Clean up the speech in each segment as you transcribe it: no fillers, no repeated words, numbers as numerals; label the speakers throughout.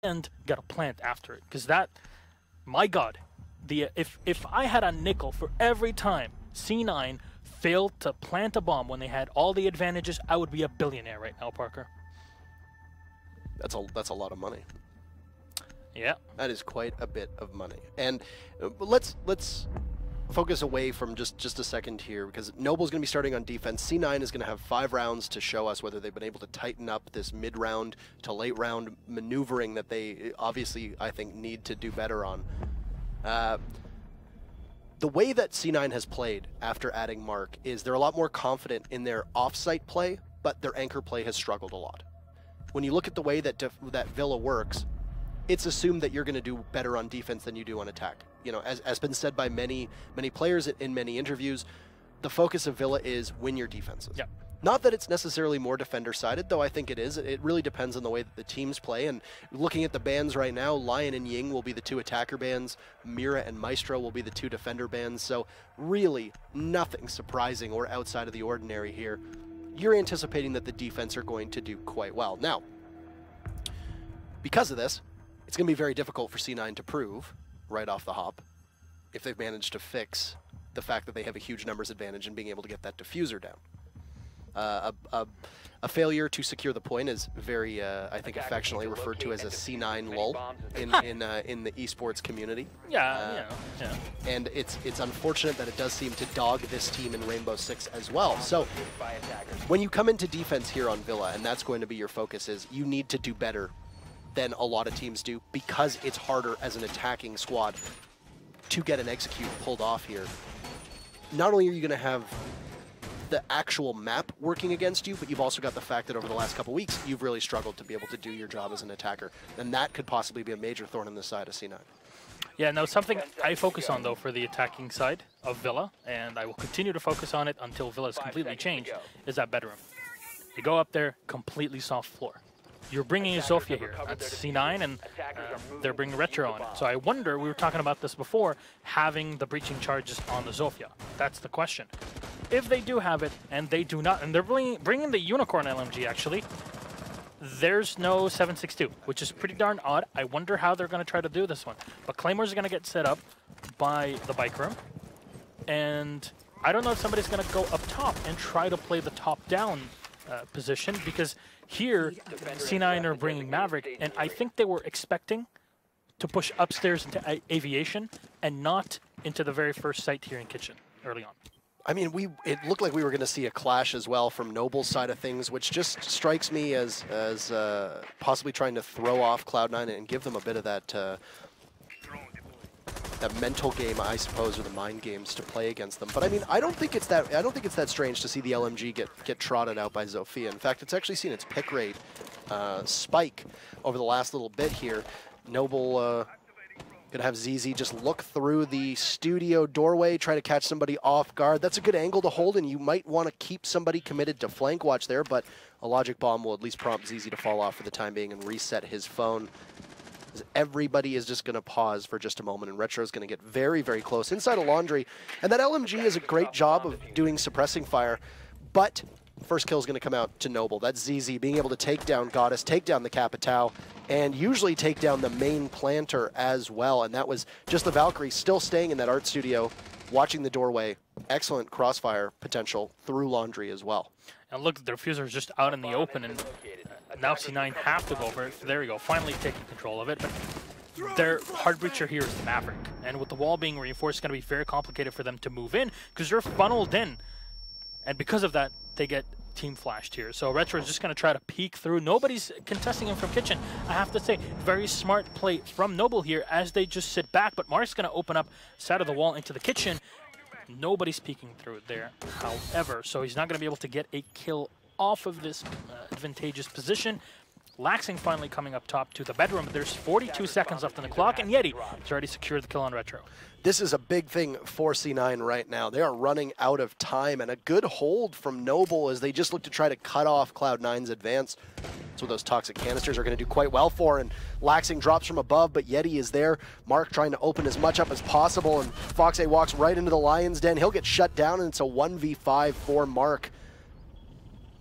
Speaker 1: and get a plant after it. Because that, my God, if I had a nickel for every time C9 failed to plant a bomb when they had all the advantages, I would be a billionaire right now, Parker.
Speaker 2: That's a lot of money.
Speaker 1: Yeah.
Speaker 2: That is quite a bit of money. And let's focus away from just a second here, because Noble's going to be starting on defense. C9 is going to have 5 rounds to show us whether they've been able to tighten up this mid-round to late-round maneuvering that they obviously, I think, need to do better on. The way that C9 has played after adding Mark is they're a lot more confident in their off-site play, but their anchor play has struggled a lot. When you look at the way that Villa works, it's assumed that you're going to do better on defense than you do on attack. You know, as been said by many players in many interviews, the focus of Villa is win your defenses.
Speaker 1: Yeah.
Speaker 2: Not that it's necessarily more defender-sided, though I think it is. It really depends on the way that the teams play. And looking at the bans right now, Lion and Ying will be the 2 attacker bans. Mira and Maestro will be the 2 defender bans. So really nothing surprising or outside of the ordinary here. You're anticipating that the defense are going to do quite well. Now, because of this, it's going to be very difficult for C9 to prove right off the hop if they've managed to fix the fact that they have a huge numbers advantage in being able to get that diffuser down. A failure to secure the point is very, I think, affectionately referred to as a C9 lull in the esports community.
Speaker 1: Yeah,
Speaker 2: And it's unfortunate that it does seem to dog this team in Rainbow6 as well. So when you come into defense here on Villa, and that's going to be your focus, is you need to do better than a lot of teams do, because it's harder as an attacking squad to get an execute pulled off here. Not only are you going to have the actual map working against you, but you've also got the fact that over the last couple weeks, you've really struggled to be able to do your job as an attacker. And that could possibly be a major thorn in the side of C9.
Speaker 1: Yeah, no, something I focus on, though, for the attacking side of Villa, and I will continue to focus on it until Villa's completely changed, is that bedroom. You go up there, completely soft floor. You're bringing a Zofia here. That's C9, and they're bringing Retro on it. So I wonder, we were talking about this before, having the breaching charges on the Zofia. That's the question. If they do have it, and they do not, and they're bringing the Unicorn LMG, actually, there's no 762, which is pretty darn odd. I wonder how they're going to try to do this one. But Claymores are going to get set up by the bike room, and I don't know if somebody's going to go up top and try to play the top-down position, because here C9 are bringing Maverick, and I think they were expecting to push upstairs into aviation and not into the very first site here in kitchen early on.
Speaker 2: I mean, it looked like we were going to see a clash as well from Noble's side of things, which just strikes me as possibly trying to throw off Cloud9 and give them a bit of that mental game, I suppose, or the mind games to play against them. But I mean, I don't think it's that strange to see the LMG get trotted out by Zofia. In fact, it's actually seen its pick rate spike over the last little bit here. Noble gonna have ZZ just look through the studio doorway, try to catch somebody off guard. That's a good angle to hold, and you might want to keep somebody committed to flank watch there, but a logic bomb will at least prompt ZZ to fall off for the time being and reset his phone. Everybody is just going to pause for just a moment, and Retro is going to get very, very close inside of Laundry. And that LMG is a great job of doing suppressing fire, but first kill is going to come out to Noble. That's ZZ being able to take down Goddess, take down the Capitao, and usually take down the main planter as well. And that was just the Valkyrie still staying in that art studio, watching the doorway. Excellent crossfire potential through Laundry as well.
Speaker 1: And look, the diffuser is just out in the open, and now C9 have to go for it. There we go, finally taking control of it. But their hard breacher here is the Maverick, and with the wall being reinforced, it's going to be very complicated for them to move in because they're funneled in. And because of that, they get team flashed here. So Retro is just going to try to peek through. Nobody's contesting him from kitchen. I have to say, very smart play from Noble here as they just sit back. But Mark's going to open up side of the wall into the kitchen. Nobody's peeking through there, however, so he's not going to be able to get a kill off of this advantageous position. Laxing finally coming up top to the bedroom, but there's 42 seconds left on the clock, and Yeti has already secured the kill on Retro.
Speaker 2: This is a big thing for C9 right now. They are running out of time, and a good hold from Noble as they just look to try to cut off Cloud9's advance. That's what those toxic canisters are going to do quite well for, and Laxing drops from above, but Yeti is there. Mark trying to open as much up as possible, and Fox A walks right into the Lion's Den. He'll get shut down, and it's a 1v5 for Mark.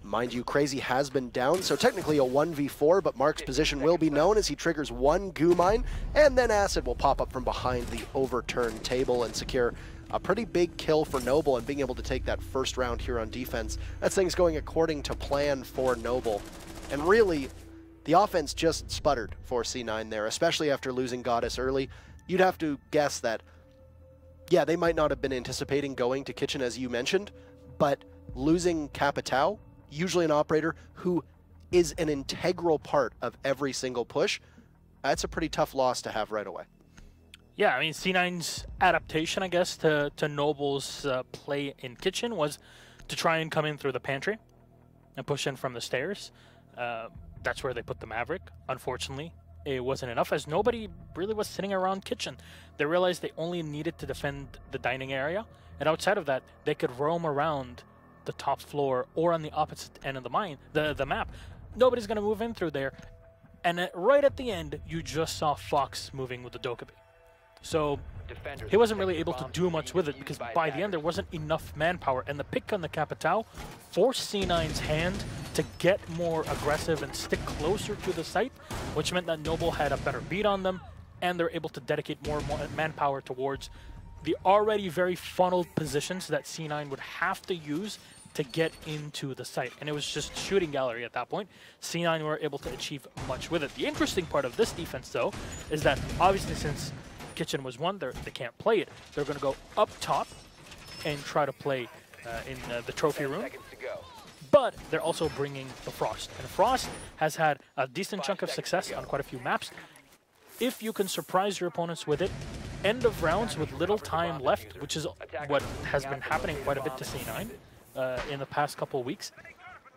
Speaker 2: Mind you, Crazy has been down, so technically a 1v4, but Mark's position will be known as he triggers one goo mine, and then Acid will pop up from behind the overturned table and secure a pretty big kill for Noble, and being able to take that first round here on defense. That thing's going according to plan for Noble. And really, the offense just sputtered for C9 there, especially after losing Goddess early. You'd have to guess that, yeah, they might not have been anticipating going to Kitchen as you mentioned, but losing Capitao, usually an operator who is an integral part of every single push, that's a pretty tough loss to have right away.
Speaker 1: Yeah, I mean, C9's adaptation, I guess, to Noble's play in Kitchen was to try and come in through the pantry and push in from the stairs. That's where they put the Maverick. Unfortunately, it wasn't enough, as nobody really was sitting around Kitchen. They realized they only needed to defend the dining area, and outside of that, they could roam around the top floor or on the opposite end of the map. Nobody's going to move in through there. And right at the end, you just saw Fox moving with the Dokkaebi. So he wasn't really able to do much with it, because by the end there wasn't enough manpower, and the pick on the Capitao forced C9's hand to get more aggressive and stick closer to the site, which meant that Noble had a better beat on them, and they're able to dedicate more manpower towards the already very funneled positions that C9 would have to use to get into the site. And it was just shooting gallery at that point. C9 were able to achieve much with it. The interesting part of this defense, though, is that obviously since Kitchen was one, they can't play it. They're going to go up top and try to play in the trophy room. But they're also bringing the Frost. And Frost has had a decent chunk of success on quite a few maps. If you can surprise your opponents with it, end of rounds with little time left, which is what has been happening quite a bit to C9 in the past couple of weeks,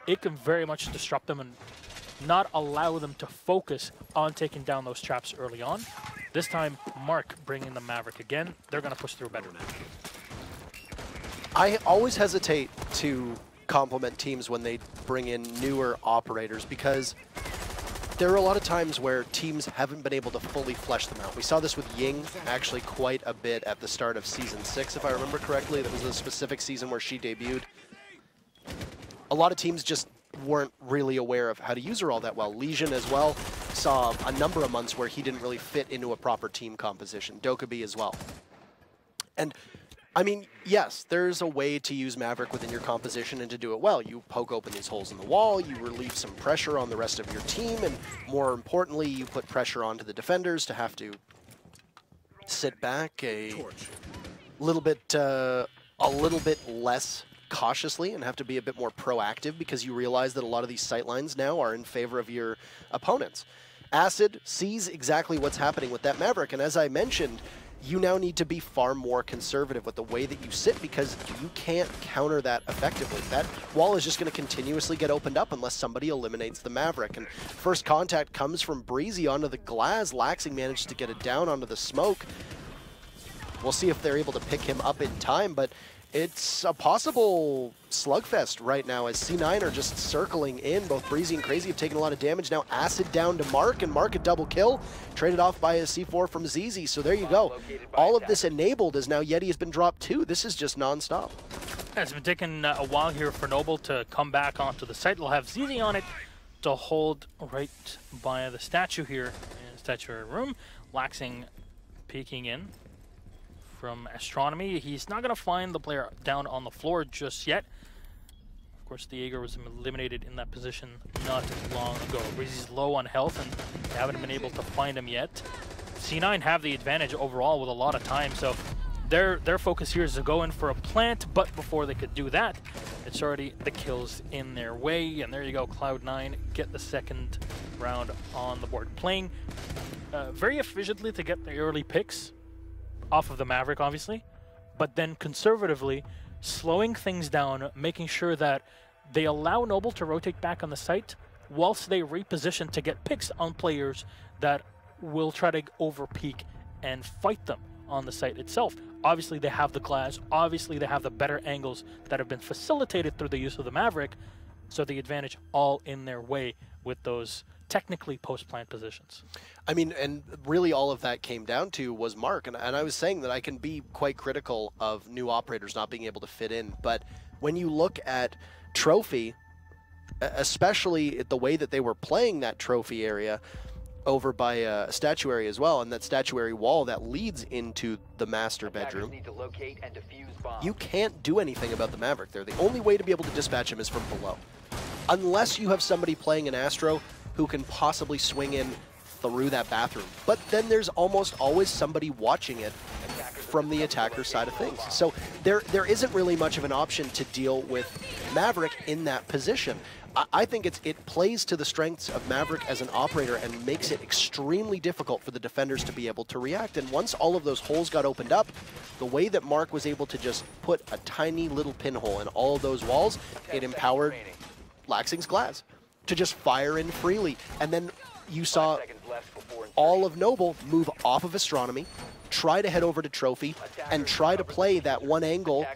Speaker 1: it can very much disrupt them and not allow them to focus on taking down those traps early on. This time, Mark bringing the Maverick again. They're going to push through better.
Speaker 2: I always hesitate to compliment teams when they bring in newer operators, because there are a lot of times where teams haven't been able to fully flesh them out. We saw this with Ying actually quite a bit at the start of Season 6, if I remember correctly. That was the specific season where she debuted. A lot of teams just weren't really aware of how to use her all that well. Legion as well saw a number of months where he didn't really fit into a proper team composition. Dokkaebi as well. And I mean, yes, there's a way to use Maverick within your composition and to do it well. You poke open these holes in the wall, you relieve some pressure on the rest of your team, and more importantly, you put pressure onto the defenders to have to sit back a little bit less cautiously and have to be a bit more proactive, because you realize that a lot of these sightlines now are in favor of your opponents. Acid sees exactly what's happening with that Maverick, and as I mentioned, you now need to be far more conservative with the way that you sit, because you can't counter that effectively. That wall is just going to continuously get opened up unless somebody eliminates the Maverick. And first contact comes from Breezy onto the glass. Laxing managed to get it down onto the smoke. We'll see if they're able to pick him up in time, but it's a possible slugfest right now as C9 are just circling in. Both Breezy and Crazy have taken a lot of damage. Now Acid down to Mark, and Mark a double kill, traded off by a C4 from ZZ. So there you go. All of this enabled as now Yeti has been dropped too. This is just non-stop.
Speaker 1: Yeah, it's been taking a while here for Noble to come back onto the site. They'll have ZZ on it to hold right by the statue here in the statue room. Laxing peeking in from Astronomy. He's not going to find the player down on the floor just yet. Of course, the Jaeger was eliminated in that position not long ago. Breezy's low on health, and they haven't been able to find him yet. C9 have the advantage overall with a lot of time, so their focus here is to go in for a plant, but before they could do that, it's already the kills in their way, and there you go, Cloud9 get the second round on the board. Playing very efficiently to get the early picks off of the Maverick, obviously, but then conservatively slowing things down, making sure that they allow Noble to rotate back on the site whilst they reposition to get picks on players that will try to over-peak and fight them on the site itself. Obviously, they have the glass. Obviously, they have the better angles that have been facilitated through the use of the Maverick, so the advantage all in their way with those technically post-plant positions.
Speaker 2: I mean, and really all of that came down to was Mark, and I was saying that I can be quite critical of new operators not being able to fit in, but when you look at Trophy, especially the way that they were playing that trophy area over by a statuary as well, and that statuary wall that leads into the master bedroom. You can't do anything about the Maverick there. The only way to be able to dispatch him is from below. Unless you have somebody playing an Astro who can possibly swing in through that bathroom. But then there's almost always somebody watching it from the attacker side of things. So there isn't really much of an option to deal with Maverick in that position. I think it plays to the strengths of Maverick as an operator and makes it extremely difficult for the defenders to be able to react. And once all of those holes got opened up, the way that Mark was able to just put a tiny little pinhole in all of those walls, it empowered Laxing's Glass to just fire in freely. And then you saw all of Noble move off of Astronomy, try to head over to Trophy, and try to play that one angle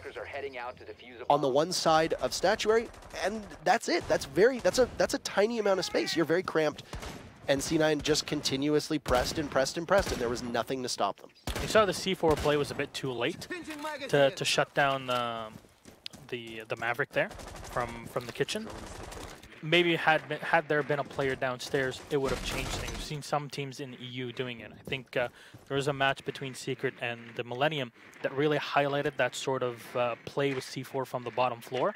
Speaker 2: on the one side of Statuary, and that's it. That's a tiny amount of space. You're very cramped, and C9 just continuously pressed and pressed and pressed, and there was nothing to stop them.
Speaker 1: You saw the C4 play was a bit too late to shut down the Maverick there from the kitchen. Maybe had there been a player downstairs, it would have changed things. We've seen some teams in the EU doing it. I think there was a match between Secret and the Millennium that really highlighted that sort of play with C4 from the bottom floor.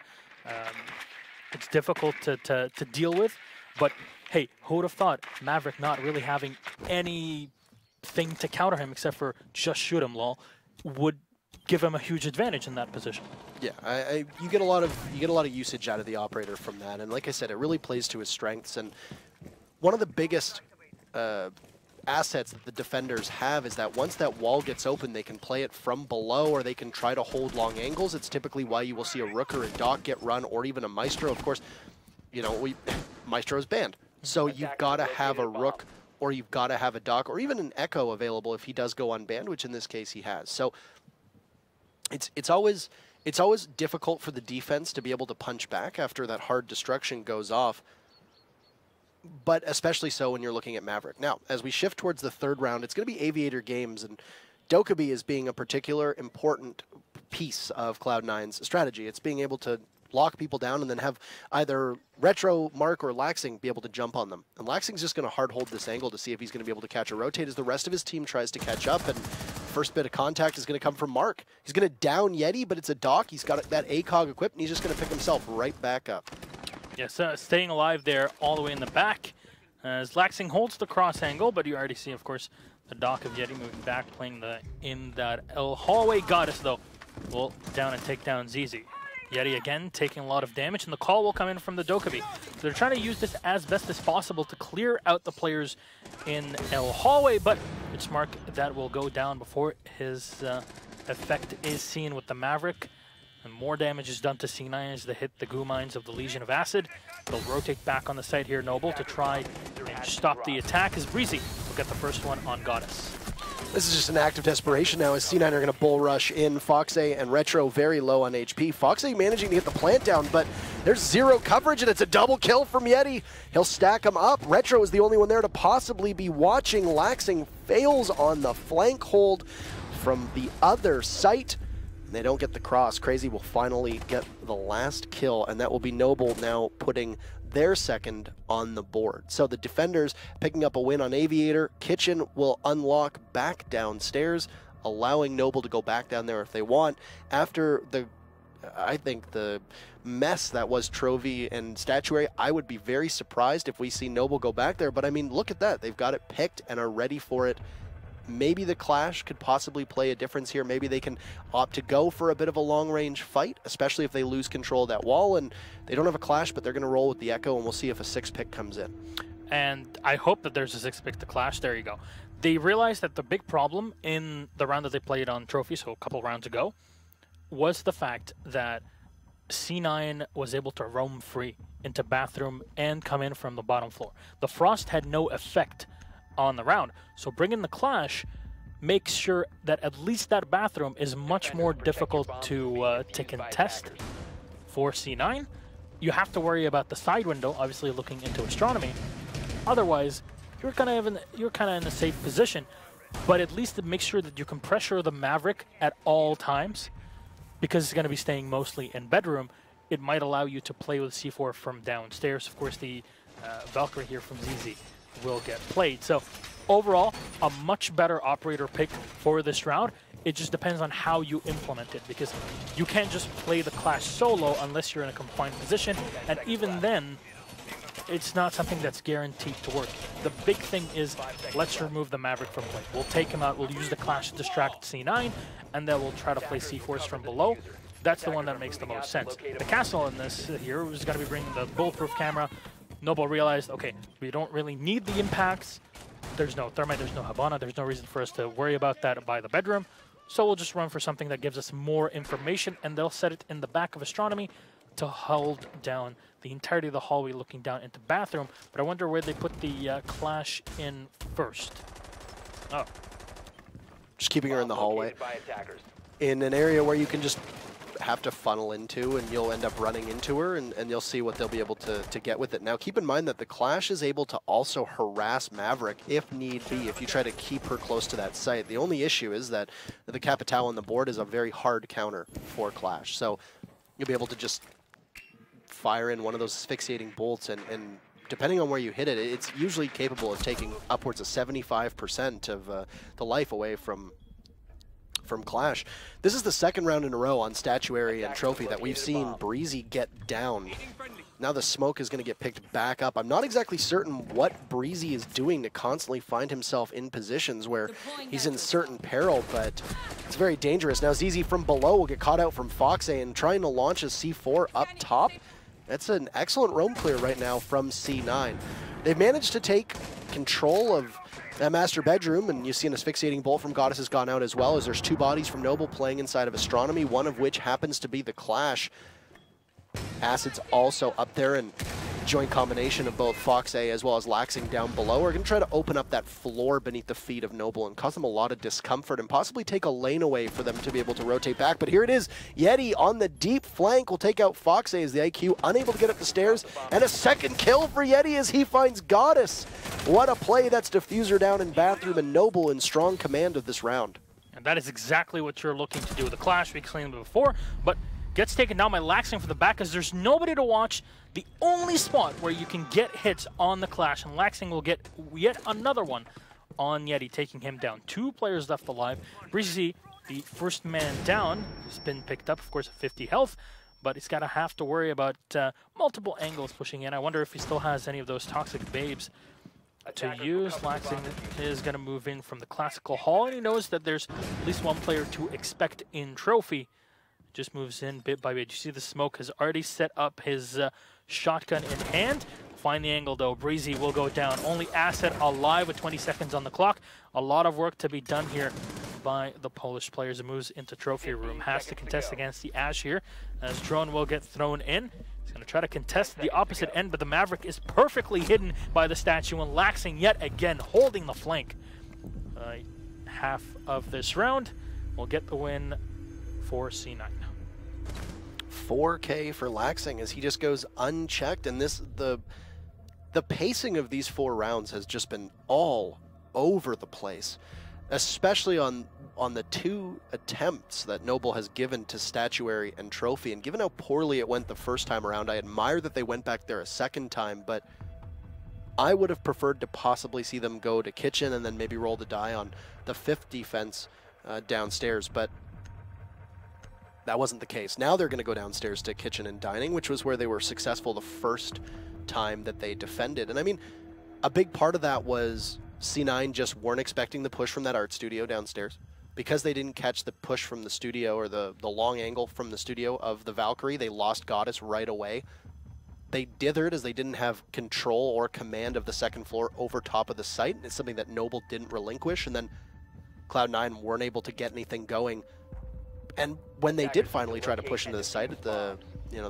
Speaker 1: It's difficult to deal with, but hey, who would have thought Maverick not really having anything to counter him except for just shoot him, lol, would give him a huge advantage in that position.
Speaker 2: Yeah, you get a lot of usage out of the operator from that, and like I said, it really plays to his strengths. And one of the biggest assets that the defenders have is that once that wall gets open, they can play it from below, or they can try to hold long angles. It's typically why you will see a Rook or a Doc get run, or even a Maestro. Of course, you know, Maestro is banned, so you've got to have a Rook, or you've got to have a Doc, or even an Echo available if he does go unbanned, which in this case he has. So it's always difficult for the defense to be able to punch back after that hard destruction goes off, but especially so when you're looking at Maverick. Now, as we shift towards the third round, it's going to be Aviator games, and Dokkaebi is being a particular important piece of Cloud9's strategy. It's being able to lock people down and then have either Retro, Mark, or Laxing be able to jump on them. And Laxing's just going to hard hold this angle to see if he's going to be able to catch a rotate as the rest of his team tries to catch up, and first bit of contact is going to come from Mark. He's going to down Yeti, but it's a Doc. He's got that ACOG equipped, and he's just going to pick himself right back up.
Speaker 1: Yes, staying alive there all the way in the back as Laxing holds the cross angle, but you already see, of course, the Doc of Yeti moving back, playing in that L hallway. Goddess, though, will down and take down ZZ. Yeti again taking a lot of damage, and the call will come in from the Dokkaebi. So they're trying to use this as best as possible to clear out the players in L hallway, but it's Mark that will go down before his effect is seen with the Maverick. And more damage is done to C9 as they hit the goo mines of the Legion of Acid. They'll rotate back on the site here, Noble, to try and stop the attack as Breezy will get the first one on Goddess.
Speaker 2: This is just an act of desperation now as C9 are going to bull rush in. Foxay and Retro very low on HP. Foxay managing to get the plant down, but there's zero coverage, and it's a double kill from Yeti. He'll stack them up. Retro is the only one there to possibly be watching. Laxing fails on the flank hold from the other site. They don't get the cross. Crazy will finally get the last kill, and that will be Noble now putting their second on the board. So the defenders picking up a win on Aviator. Kitchen will unlock back downstairs, allowing Noble to go back down there if they want. After I think the mess that was Trophy and Statuary, I would be very surprised if we see Noble go back there. But I mean, look at that. They've got it picked and are ready for it. Maybe the Clash could possibly play a difference here. Maybe they can opt to go for a bit of a long-range fight, especially if they lose control of that wall. And they don't have a Clash, but they're going to roll with the Echo, and we'll see if a 6-pick comes in.
Speaker 1: And I hope that there's a 6-pick to Clash. There you go. They realized that the big problem in the round that they played on Trophy, so a couple rounds ago, was the fact that C9 was able to roam free into bathroom and come in from the bottom floor. The Frost had no effect on the round, so bringing the Clash makes sure that at least that bathroom is much more difficult to contest for C9. You have to worry about the side window, obviously looking into Astronomy. Otherwise, you're kind of in a safe position, but at least to make sure that you can pressure the Maverick at all times, because it's going to be staying mostly in bedroom. it might allow you to play with C4 from downstairs. Of course, the Valkyrie here from ZZ will get played. So overall, a much better operator pick for this round. It just depends on how you implement it, because you can't just play the Clash solo unless you're in a confined position, and even then, it's not something that's guaranteed to work. The big thing is, let's remove the Maverick from play. We'll take him out, we'll use the Clash to distract C9, and then we'll try to play C4s from below. That's the one that makes the most sense. The castle in this here was going to be bringing the bulletproof camera. Noble realized, okay, we don't really need the impacts. There's no Thermite, there's no Habana, there's no reason for us to worry about that by the bedroom. So we'll just run for something that gives us more information, and they'll set it in the back of Astronomy to hold down the entirety of the hallway looking down into bathroom. But I wonder where they put the Clash in first. Oh.
Speaker 2: Just keeping her in the hallway. In an area where you can just have to funnel into, and you'll end up running into her, and you'll see what they'll be able to get with it. Now, keep in mind that the Clash is able to also harass Maverick if need be, if you try to keep her close to that site. The only issue is that the Capitao on the board is a very hard counter for Clash. So you'll be able to just fire in one of those asphyxiating bolts, and depending on where you hit it, it's usually capable of taking upwards of 75% of the life away from Clash. This is the second round in a row on Statuary and Trophy that we've seen Breezy get down. Now the smoke is going to get picked back up. I'm not exactly certain what Breezy is doing to constantly find himself in positions where he's in certain peril, but it's very dangerous. Now ZZ from below will get caught out from Foxay, and trying to launch a C4 up top. That's an excellent roam clear right now from C9. They've managed to take control of that master bedroom, and you see an asphyxiating bolt from Goddess has gone out as well, as there's two bodies from Noble playing inside of Astronomy, one of which happens to be the Clash. Acid's also up there, and joint combination of both Foxay as well as Laxing down below. We're going to try to open up that floor beneath the feet of Noble and cause them a lot of discomfort and possibly take a lane away for them to be able to rotate back. But here it is. Yeti on the deep flank will take out Foxay as the IQ unable to get up the stairs. And a second kill for Yeti as he finds Goddess. What a play. That's Diffuser down in bathroom, and Noble in strong command of this round.
Speaker 1: And that is exactly what you're looking to do. The Clash, we explained before, but gets taken down by Laxing from the back because there's nobody to watch. The only spot where you can get hits on the Clash, and Laxing will get yet another one on Yeti, taking him down. Two players left alive. Breezy, the first man down, has been picked up, of course, at 50 health, but he's got to have to worry about multiple angles pushing in. I wonder if he still has any of those toxic babes to use. Laxing is going to move in from the classical hall, and he knows that there's at least one player to expect in Trophy. Just moves in bit by bit. You see the smoke has already set up his shotgun in hand. Find the angle though. Breezy will go down. Only Asset alive with 20 seconds on the clock. A lot of work to be done here by the Polish players. It moves into Trophy Room. Has to contest against the Ash here, as Drone will get thrown in. He's going to try to contest the opposite end, but the Maverick is perfectly hidden by the statue, and Laxing yet again holding the flank. Half of this round will get the win for C9.
Speaker 2: 4K for Laxing as he just goes unchecked, and the pacing of these 4 rounds has just been all over the place, especially on the 2 attempts that Noble has given to Statuary and Trophy. And given how poorly it went the first time around, I admire that they went back there a second time, but I would have preferred to possibly see them go to Kitchen and then maybe roll the die on the 5th defense downstairs, but that wasn't the case. Now they're going to go downstairs to Kitchen and Dining, which was where they were successful the first time that they defended. And I mean, a big part of that was C9 just weren't expecting the push from that art studio downstairs. Because they didn't catch the push from the studio, or the long angle from the studio of the Valkyrie, they lost Goddess right away. They dithered as they didn't have control or command of the second floor over top of the site. It's something that Noble didn't relinquish, and then Cloud9 weren't able to get anything going. And when they did finally try to push into the site at the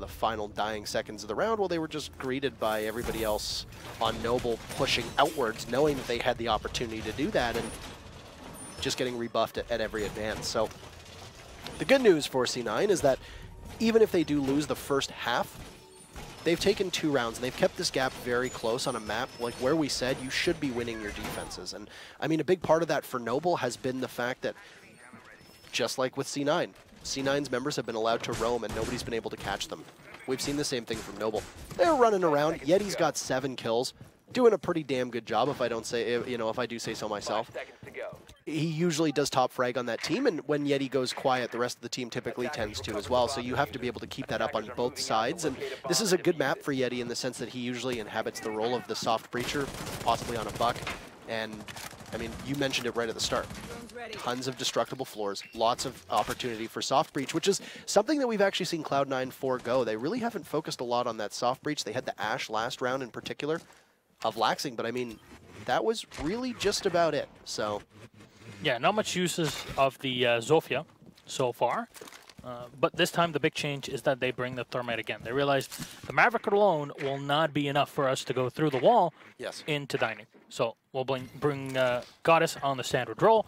Speaker 2: final dying seconds of the round, well, they were just greeted by everybody else on Noble pushing outwards, knowing that they had the opportunity to do that, and just getting rebuffed at every advance. So the good news for C9 is that even if they do lose the first half, they've taken 2 rounds, and they've kept this gap very close on a map like where we said you should be winning your defenses. And I mean, a big part of that for Noble has been the fact that, just like with C9, C9's members have been allowed to roam and nobody's been able to catch them. We've seen the same thing from Noble. They're running around. Yeti's got 7 kills, doing a pretty damn good job. If I don't say, you know, if I do say so myself. He usually does top frag on that team, and when Yeti goes quiet, the rest of the team typically tends to as well. So you have to be able to keep that up on both sides. And this is a good map for Yeti in the sense that he usually inhabits the role of the soft breacher, possibly on a buck. And I mean, you mentioned it right at the start. Tons of destructible floors, lots of opportunity for soft breach, which is something that we've actually seen Cloud9 forego. They really haven't focused a lot on that soft breach. They had the Ashe last round in particular of laxing, but I mean, that was really just about it. So,
Speaker 1: yeah, not much uses of the Zofia so far. But this time the big change is that they bring the Thermite again. They realized the Maverick alone will not be enough for us to go through the wall into Dining. So we'll bring Goddess on the standard role,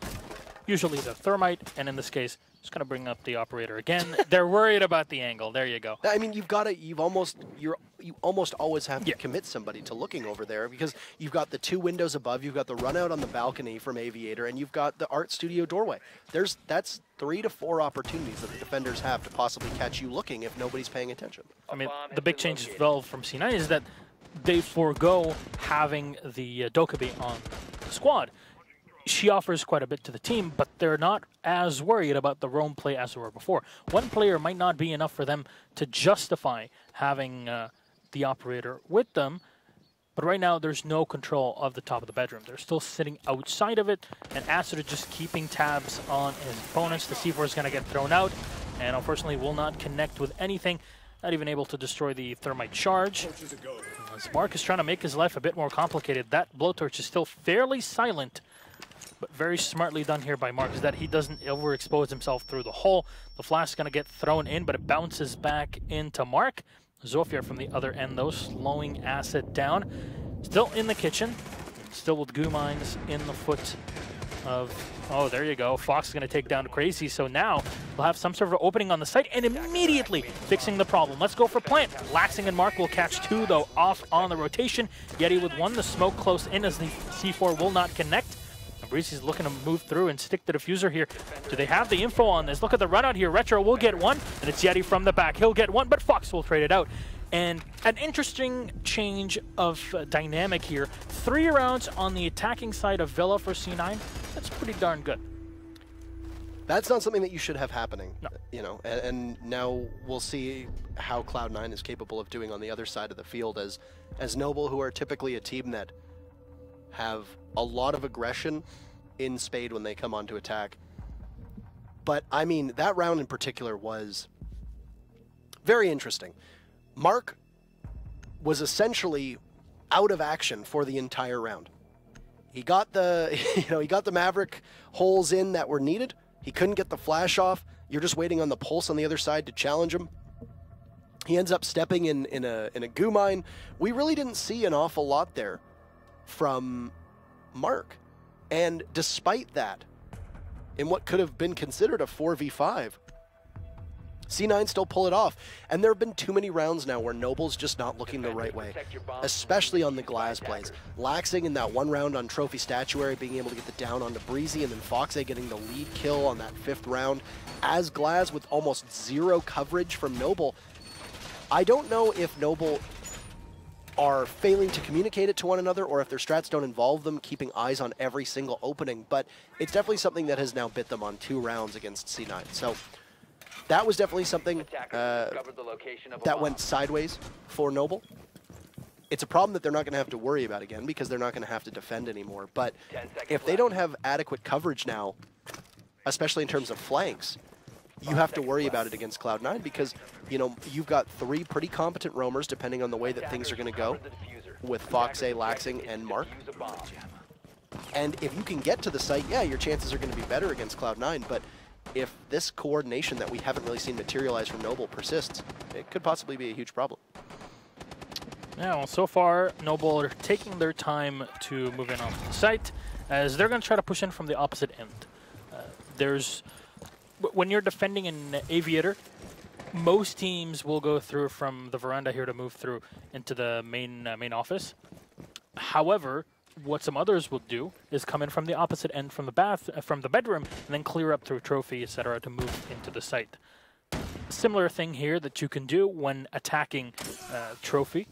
Speaker 1: usually the Thermite, and in this case, just going to bring up the Operator again. They're worried about the angle. There you go.
Speaker 2: I mean, you almost always have to commit somebody to looking over there because you've got the 2 windows above, you've got the run out on the balcony from Aviator, and you've got the art studio doorway. That's 3 to 4 opportunities that the defenders have to possibly catch you looking if nobody's paying attention.
Speaker 1: I mean, the big change as well from C9 is that they forego having the Dokkaebi on the squad. She offers quite a bit to the team, but they're not as worried about the roam play as they were before. One player might not be enough for them to justify having the Operator with them, but right now there's no control of the top of the bedroom. They're still sitting outside of it, and Acid are just keeping tabs on his opponents. The C4 is going to get thrown out, and unfortunately will not connect with anything, not even able to destroy the Thermite charge. As Mark is trying to make his life a bit more complicated, that blowtorch is still fairly silent. But very smartly done here by Mark is that he doesn't overexpose himself through the hole. The flash is going to get thrown in, but it bounces back into Mark. Zofia from the other end, though, slowing Acid down. Still in the kitchen. Still with goo mines in the foot of... Oh, there you go. Fox is going to take down Crazy. So now we'll have some sort of opening on the site and immediately fixing the problem. Let's go for plant. Laxing and Mark will catch 2, though, off on the rotation. Yeti with 1. The smoke close in as the C4 will not connect. Breezy's looking to move through and stick the diffuser here. Do they have the info on this? Look at the run out here. Retro will get 1, and it's Yeti from the back. He'll get 1, but Fox will trade it out. And an interesting change of dynamic here. 3 rounds on the attacking side of Villa for C9. That's pretty darn good.
Speaker 2: That's not something that you should have happening,
Speaker 1: no.
Speaker 2: You know, and now we'll see how Cloud9 is capable of doing on the other side of the field as Noble, who are typically a team that have a lot of aggression in spade when they come on to attack. But, I mean, that round in particular was very interesting. Mark was essentially out of action for the entire round. He got the, he got the Maverick holes in that were needed. He couldn't get the flash off. You're just waiting on the pulse on the other side to challenge him. He ends up stepping in a goo mine. We really didn't see an awful lot there from Mark. And despite that, in what could have been considered a 4v5, C9 still pull it off. And there have been too many rounds now where Noble's just not looking the right way, especially on the Glass plays. Laxing in that 1 round on Trophy Statuary, being able to get the down onto Breezy, and then Foxay getting the lead kill on that 5th round. As Glass with almost 0 coverage from Noble. I don't know if Noble are failing to communicate it to one another or if their strats don't involve them keeping eyes on every single opening, but it's definitely something that has now bit them on 2 rounds against C9. So that was definitely something that went sideways for Noble. It's a problem that they're not going to have to worry about again because they're not going to have to defend anymore. But if they don't have adequate coverage now, especially in terms of flanks, you have to worry about it against Cloud9 because, you've got 3 pretty competent roamers depending on the way that things are going to go with Foxay, Laxing, and Mark. And if you can get to the site, yeah, your chances are going to be better against Cloud9, but if this coordination that we haven't really seen materialize from Noble persists, it could possibly be a huge problem.
Speaker 1: Yeah, well, so far, Noble are taking their time to move in on the site, as they're going to try to push in from the opposite end. When you're defending an Aviator, most teams will go through from the veranda here to move through into the main office. However, what some others will do is come in from the opposite end from the bedroom, and then clear up through Trophy, etc., to move into the site. similar thing here that you can do when attacking Trophy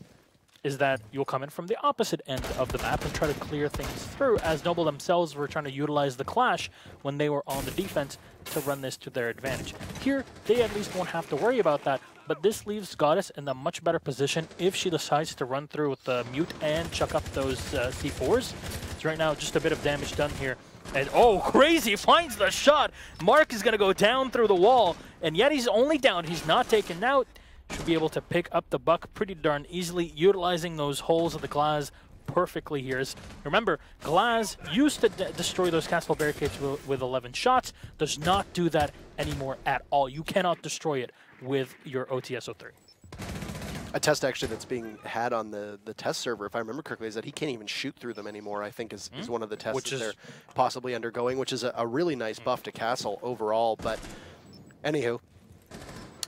Speaker 1: is that you'll come in from the opposite end of the map and try to clear things through, as Noble themselves were trying to utilize the clash when they were on the defense to run this to their advantage. Here, they at least won't have to worry about that, but this leaves Goddess in a much better position if she decides to run through with the mute and chuck up those C4s. So right now, just a bit of damage done here. And oh, Crazy finds the shot! Mark is going to go down through the wall, and yet he's only down. He's not taken out. Should be able to pick up the buck pretty darn easily, utilizing those holes of the glass perfectly here. Remember, Glass used to destroy those castle barricades with 11 shots. Does not do that anymore at all. You cannot destroy it with your OTSO3.
Speaker 2: A test actually that's being had on the test server, if I remember correctly, is that he can't even shoot through them anymore, I think is one of the tests that they're possibly undergoing, which is a really nice buff to Castle overall. But anywho,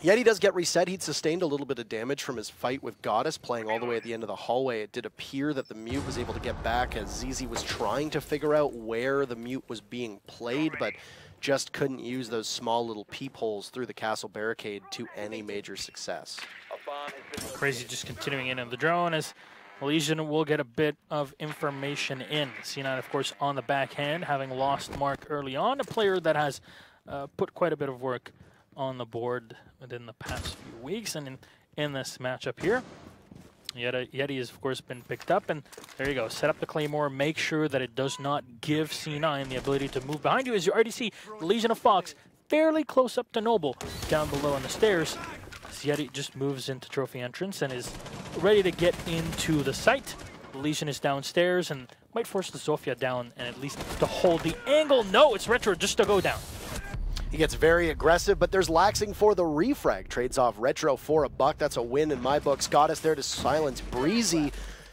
Speaker 2: Yeti does get reset. He'd sustained a little bit of damage from his fight with Goddess, playing all the way at the end of the hallway. It did appear that the mute was able to get back as ZZ was trying to figure out where the mute was being played, but just couldn't use those small little peepholes through the castle barricade to any major success.
Speaker 1: Crazy just continuing in on the drone as Legion will get a bit of information in. C9, of course, on the backhand, having lost Mark early on, a player that has put quite a bit of work on the board within the past few weeks, and in this matchup here, Yeti has of course been picked up, and there you go. Set up the Claymore, make sure that it does not give C9 the ability to move behind you. As you already see, the Legion of Fox fairly close up to Noble, down below on the stairs. As Yeti just moves into Trophy entrance and is ready to get into the site. The Legion is downstairs and might force the Zofia down and at least to hold the angle. No, it's Retro just to go down.
Speaker 2: He gets very aggressive, but there's Laxing for the refrag. Trades off Retro for a buck. That's a win in my books. Goddess there to silence Breezy.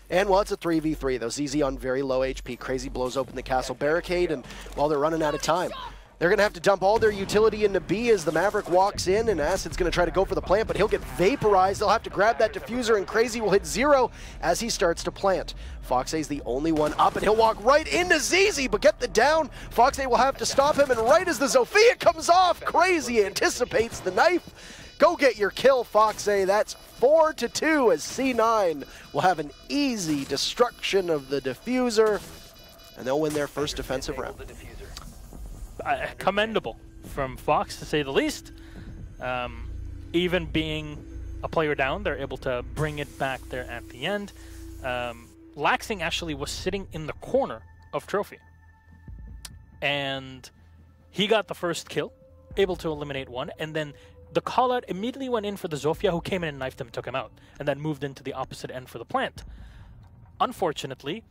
Speaker 2: And, well, it's a 3v3, though. ZZ on very low HP. Crazy blows open the castle barricade, and, well, they're running out of time. They're going to have to dump all their utility into B as the Maverick walks in, and Acid's going to try to go for the plant, but he'll get vaporized. They'll have to grab that diffuser, and Crazy will hit 0 as he starts to plant. Foxay's the only one up, and he'll walk right into ZZ, but get the down. Foxay will have to stop him, and right as the Zofia comes off, Crazy anticipates the knife. Go get your kill, Foxay. That's 4-2 as C9 will have an easy destruction of the diffuser, and they'll win their first defensive round.
Speaker 1: Commendable from Fox, to say the least. Even being a player down, they're able to bring it back there at the end. Laxing actually was sitting in the corner of Trophy, and he got the first kill, able to eliminate one, and then the call-out immediately went in for the Zofia, who came in and knifed him, took him out, and then moved into the opposite end for the plant. Unfortunately,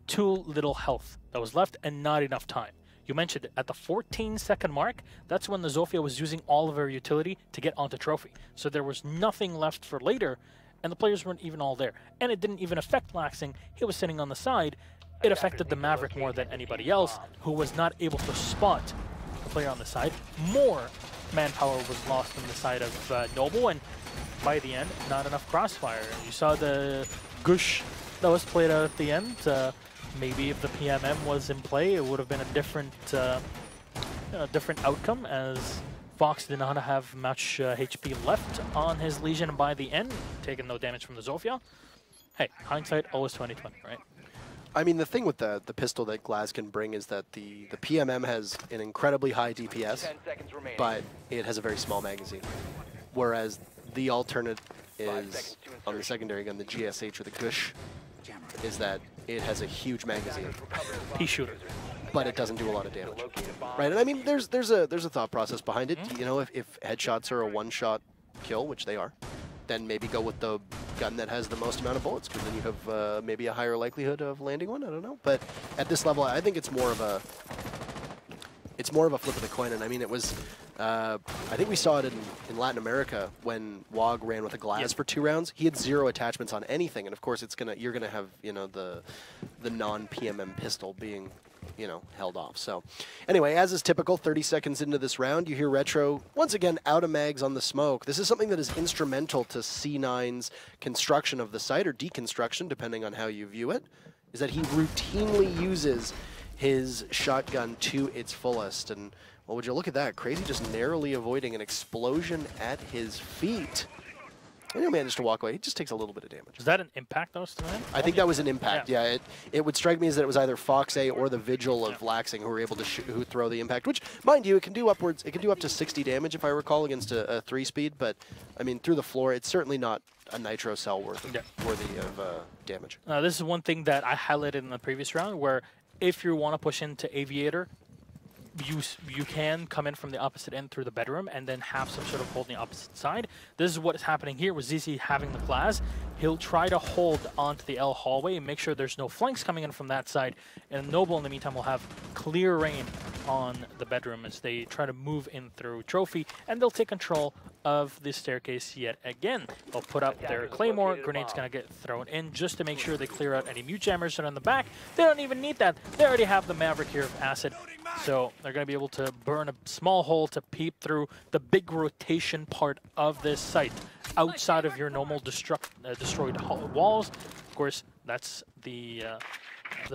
Speaker 1: too little health that was left and not enough time. You mentioned it, at the 14-second mark, that's when the Zofia was using all of her utility to get onto Trophy. So there was nothing left for later, and the players weren't even all there. And it didn't even affect Laxing. He was sitting on the side. It affected the Maverick more than anybody else, who was not able to spot the player on the side. More manpower was lost on the side of Noble, and by the end, not enough crossfire. You saw the gush that was played out at the end. Maybe if the PMM was in play, it would have been a different outcome, as Fox did not have much HP left on his Legion by the end, taking no damage from the Zofia. Hey, hindsight always 20/20, right?
Speaker 2: I mean, the thing with the pistol that Glass can bring is that the PMM has an incredibly high DPS, but it has a very small magazine. Whereas the alternate is, on the secondary gun, the GSH or the Gush, is that it has a huge magazine.
Speaker 1: Pea shooter.
Speaker 2: But it doesn't do a lot of damage. Right, and I mean, there's a thought process behind it. You know, if headshots are a one-shot kill, which they are, then maybe go with the gun that has the most amount of bullets, because then you have maybe a higher likelihood of landing one. I don't know, but at this level, I think it's more of a flip of the coin. And I mean, it was I think we saw it in Latin America when WOG ran with a Glass for 2 rounds. He had 0 attachments on anything, and of course, you're gonna have, you know, the non-PMM pistol being, you know, held off. So anyway, as is typical, 30 seconds into this round, you hear Retro once again out of mags on the smoke. This is something that is instrumental to C9's construction of the site, or deconstruction, depending on how you view it, is that he routinely uses his shotgun to its fullest. And, well, would you look at that? Crazy just narrowly avoiding an explosion at his feet. And he'll manage to walk away. He just takes a little bit of damage.
Speaker 1: Is that an impact, though, still in?
Speaker 2: I think that was an impact, yeah. It would strike me as that it was either Fox-A or the Vigil of Laxing who were able to who throw the impact, which, mind you, it can do up to 60 damage, if I recall, against a 3-speed. But, I mean, through the floor, it's certainly not a Nitro Cell worthy of damage.
Speaker 1: This is one thing that I highlighted in the previous round, where if you want to push into Aviator, you can come in from the opposite end through the bedroom and then have some sort of hold on the opposite side. This is what is happening here with ZZ having the glass. He'll try to hold onto the L hallway and make sure there's no flanks coming in from that side. And Noble, in the meantime, will have clear reign on the bedroom as they try to move in through Trophy, and they'll take control of the staircase yet again. They'll put up their Claymore, grenade's gonna get thrown in just to make sure they clear out any mute jammers that are on the back. They don't even need that. They already have the Maverick here of Acid, so they're gonna be able to burn a small hole to peep through the big rotation part of this site outside of your normal destroyed walls. Of course, that's the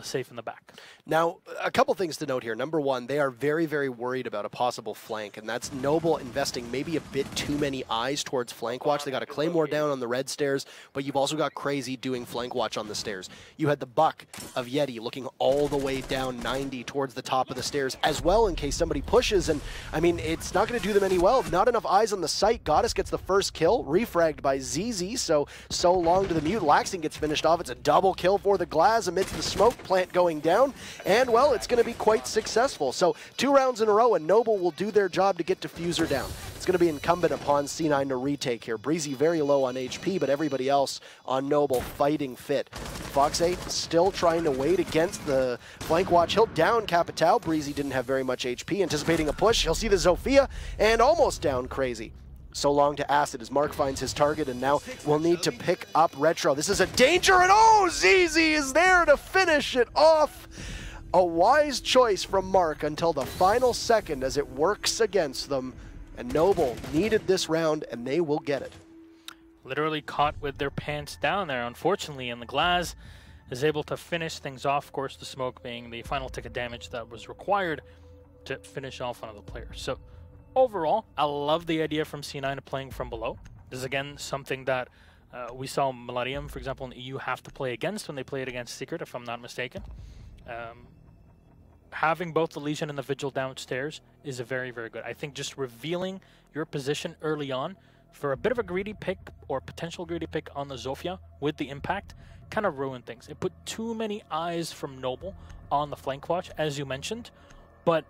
Speaker 1: safe in the back.
Speaker 2: Now, a couple things to note here. Number one, they are very, very worried about a possible flank, and that's Noble investing maybe a bit too many eyes towards flank watch. They got a Claymore down on the red stairs, but you've also got Crazy doing flank watch on the stairs. You had the Buck of Yeti looking all the way down 90 towards the top of the stairs as well in case somebody pushes, and I mean, it's not going to do them any well. Not enough eyes on the site. Goddess gets the first kill, refragged by ZZ, so long to the mute. Laxing gets finished off. It's a double kill for the Glaz amidst the smoke plant going down, and well, it's going to be quite successful. So 2 rounds in a row, and Noble will do their job to get Diffuser down. It's going to be incumbent upon C9 to retake here. Breezy very low on HP, but everybody else on Noble fighting fit. Fox-A still trying to wait against the flank watch. He'll down Capitao. Breezy didn't have very much HP. Anticipating a push, he'll see the Zofia, and almost down Crazy. So long to Acid as Mark finds his target, and now we'll need to pick up Retro. This is a danger, and oh, ZZ is there to finish it off. A wise choice from Mark until the final second as it works against them. And Noble needed this round, and they will get it.
Speaker 1: Literally caught with their pants down there, unfortunately, and the Glaz is able to finish things off. Of course, the smoke being the final tick of damage that was required to finish off one of the players. So overall, I love the idea from C9 of playing from below. This is, again, something that we saw Millennium, for example, in the EU have to play against when they played against Secret, if I'm not mistaken. Having both the Legion and the Vigil downstairs is a very, very good. I think just revealing your position early on for a bit of a greedy pick or potential greedy pick on the Zofia with the impact kind of ruined things. It put too many eyes from Noble on the flank watch, as you mentioned, but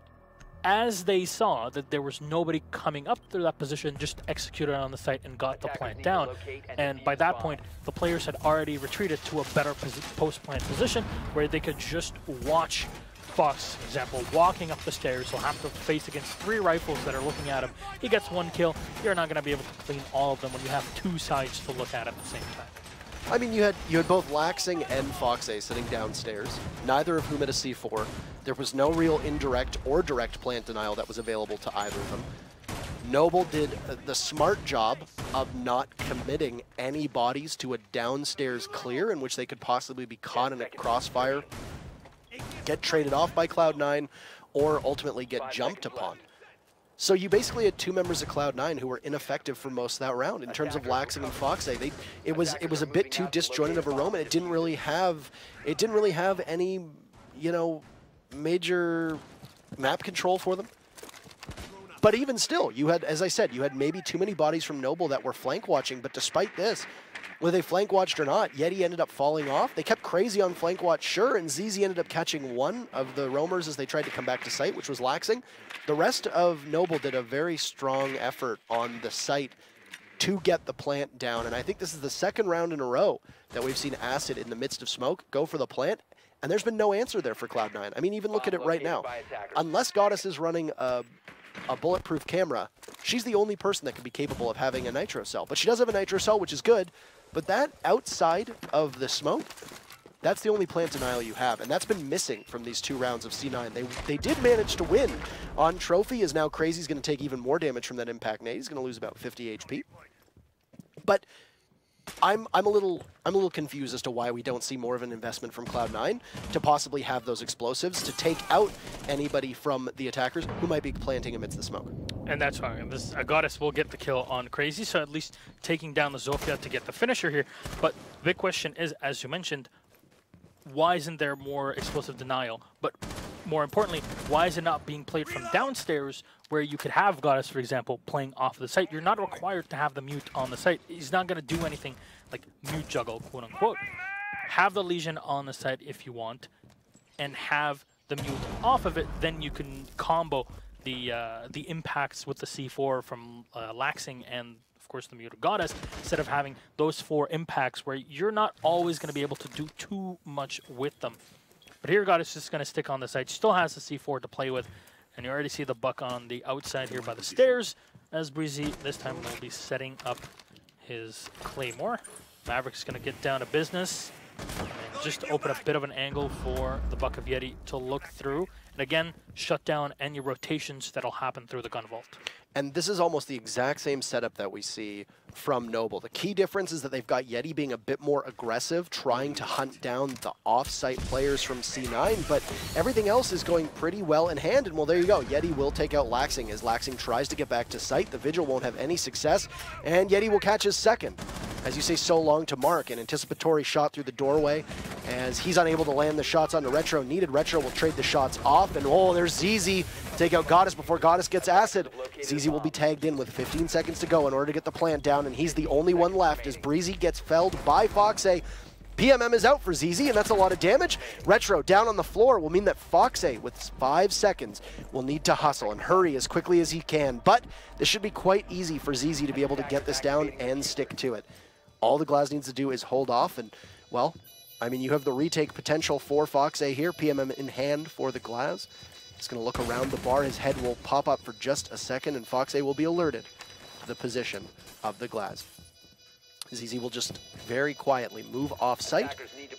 Speaker 1: as they saw that there was nobody coming up through that position, just executed on the site and got the plant down. And by that point, the players had already retreated to a better post-plant position where they could just watch Fox, for example, walking up the stairs. He'll have to face against 3 rifles that are looking at him. He gets 1 kill. You're not going to be able to clean all of them when you have 2 sides to look at the same time.
Speaker 2: I mean, you had both Laxing and Fox-A sitting downstairs, neither of whom had a C4. There was no real indirect or direct plant denial that was available to either of them. Noble did the smart job of not committing any bodies to a downstairs clear in which they could possibly be caught in a crossfire, get traded off by Cloud9, or ultimately get jumped upon. So you basically had 2 members of Cloud9 who were ineffective for most of that round in terms of Laxing and Fox-A. It was a bit too disjointed of a roam, and it didn't really have any, you know, major map control for them. But even still, you had, as I said, you had maybe too many bodies from Noble that were flank watching, but despite this, whether they flank watched or not, Yeti ended up falling off. They kept Crazy on flank watch, sure, and ZZ ended up catching 1 of the roamers as they tried to come back to site, which was Laxing. The rest of Noble did a very strong effort on the site to get the plant down, and I think this is the 2nd round in a row that we've seen Acid in the midst of smoke go for the plant, and there's been no answer there for Cloud9. I mean, even look at it right now. Unless Goddess is running a bulletproof camera, she's the only person that could be capable of having a Nitro Cell. But she does have a Nitro Cell, which is good, but that outside of the smoke, that's the only plant denial you have, and that's been missing from these 2 rounds of C9. They did manage to win on Trophy, as now Crazy's going to take even more damage from that impact nade. He's going to lose about 50 HP. But I'm a little confused as to why we don't see more of an investment from Cloud9 to possibly have those explosives to take out anybody from the attackers who might be planting amidst the smoke.
Speaker 1: And that's fine. This Goddess will get the kill on Crazy, so at least taking down the Zofia to get the finisher here. But the big question is, as you mentioned, why isn't there more explosive denial? But more importantly, why is it not being played from downstairs where you could have Goddess, for example, playing off the site? You're not required to have the mute on the site. He's not going to do anything like mute juggle, quote unquote. Have the Legion on the site if you want, and have the mute off of it. Then you can combo the impacts with the C4 from Laxing and, of course, the muted Goddess, instead of having those 4 impacts where you're not always going to be able to do too much with them. But here Goddess is just going to stick on the side. She still has the C4 to play with, and you already see the buck on the outside here by the stairs, as Breezy this time will be setting up his Claymore. Maverick's going to get down to business and just open a bit of an angle for the Buck of Yeti to look through. And again, shut down any rotations that'll happen through the gun vault.
Speaker 2: And this is almost the exact same setup that we see from Noble. The key difference is that they've got Yeti being a bit more aggressive, trying to hunt down the off-site players from C9, but everything else is going pretty well in hand. And well, there you go. Yeti will take out Laxing as Laxing tries to get back to site. The Vigil won't have any success, and Yeti will catch his second. As you say, so long to mark. An anticipatory shot through the doorway as he's unable to land the shots onto Retro. Needed. Retro will trade the shots off, and oh, there's ZZ. Take out Goddess before Goddess gets acid. ZZ will be tagged in with 15 seconds to go in order to get the plant down, and he's the only one left as Breezy gets felled by Foxay. PMM is out for ZZ, and that's a lot of damage. Retro down on the floor will mean that Foxay, with 5 seconds, will need to hustle and hurry as quickly as he can. But this should be quite easy for ZZ to be able to get this down and stick to it. All the Glaz needs to do is hold off, and, well, I mean, you have the retake potential for Foxay here. PMM in hand for the Glaz. He's going to look around the bar. His head will pop up for just a second, and Foxay will be alerted to the position of the Glaz. ZZ will just very quietly move off-site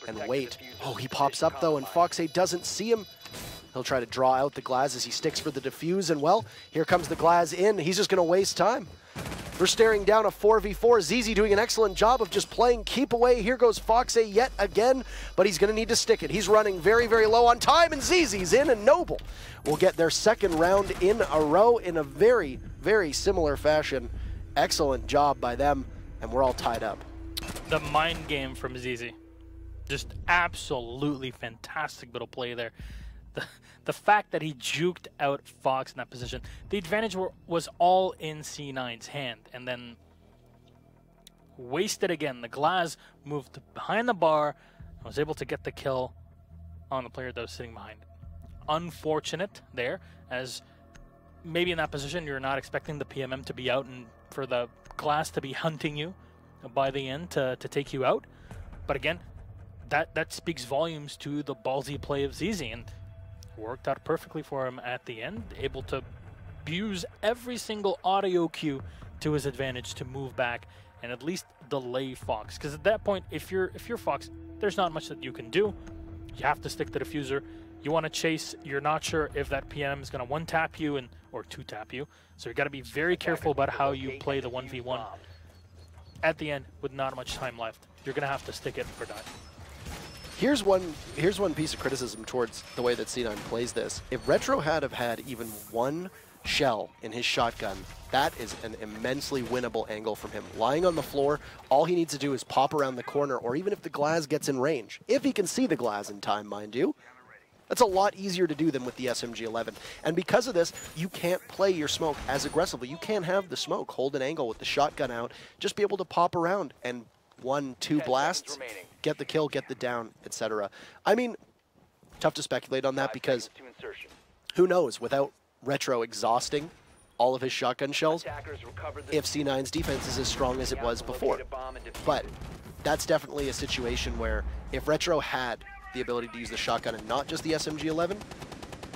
Speaker 2: and wait. Oh, he pops up, though, and Foxay doesn't see him. He'll try to draw out the Glaz as he sticks for the defuse, and, well, here comes the Glaz in. He's just going to waste time. We're staring down a 4v4. ZZ doing an excellent job of just playing keep away. Here goes Foxay yet again, but he's going to need to stick it. He's running very, very low on time, and ZZ's in, and Noble will get their second round in a row in a very, very similar fashion. Excellent job by them, and we're all tied up.
Speaker 1: The mind game from ZZ. Just absolutely fantastic bit of play there. The fact that he juked out Fox in that position, the advantage was all in C9's hand, and then wasted again. The Glaz moved behind the bar and was able to get the kill on the player that was sitting behind it. Unfortunate there, as maybe in that position you're not expecting the PMM to be out and for the Glaz to be hunting you by the end to take you out. But again, that speaks volumes to the ballsy play of ZZ, and worked out perfectly for him at the end, able to use every single audio cue to his advantage to move back and at least delay Fox. Because at that point, if you're Fox, there's not much that you can do. You have to stick to the diffuser. You want to chase. You're not sure if that PM is going to 1-tap you or 2-tap you. So you got to be very careful about how you play the 1v1. At the end, with not much time left, you're going to have to stick it or die.
Speaker 2: Here's one piece of criticism towards the way that C9 plays this. If Retro had even one shell in his shotgun, that is an immensely winnable angle from him. Lying on the floor, all he needs to do is pop around the corner, or even if the Glaz gets in range, if he can see the Glaz in time, mind you. That's a lot easier to do than with the SMG-11. And because of this, you can't play your smoke as aggressively. You can't have the smoke, hold an angle with the shotgun out, just be able to pop around and 1-2 blasts, get the kill, get the down, etc. I mean, tough to speculate on that because who knows, without Retro exhausting all of his shotgun shells, if C9's defense is as strong as it was before. But that's definitely a situation where if Retro had the ability to use the shotgun and not just the SMG-11,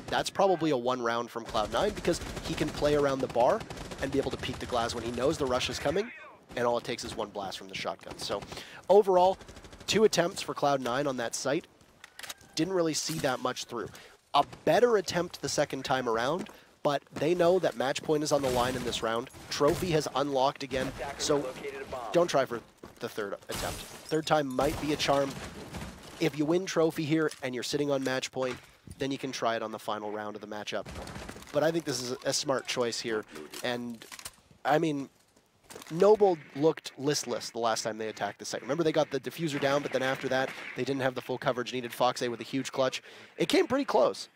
Speaker 2: that's probably a 1 round from Cloud9 because he can play around the bar and be able to peek the Glaz when he knows the rush is coming, and all it takes is 1 blast from the shotgun. So overall, 2 attempts for Cloud9 on that site. Didn't really see that much through. A better attempt the second time around, but they know that match point is on the line in this round. Trophy has unlocked again, so don't try for the third attempt. Third time might be a charm. If you win trophy here and you're sitting on match point, then you can try it on the final round of the matchup. But I think this is a smart choice here. And, I mean, Noble looked listless the last time they attacked the site. Remember, they got the diffuser down, but then after that, they didn't have the full coverage needed. Fox A with a huge clutch. It came pretty close.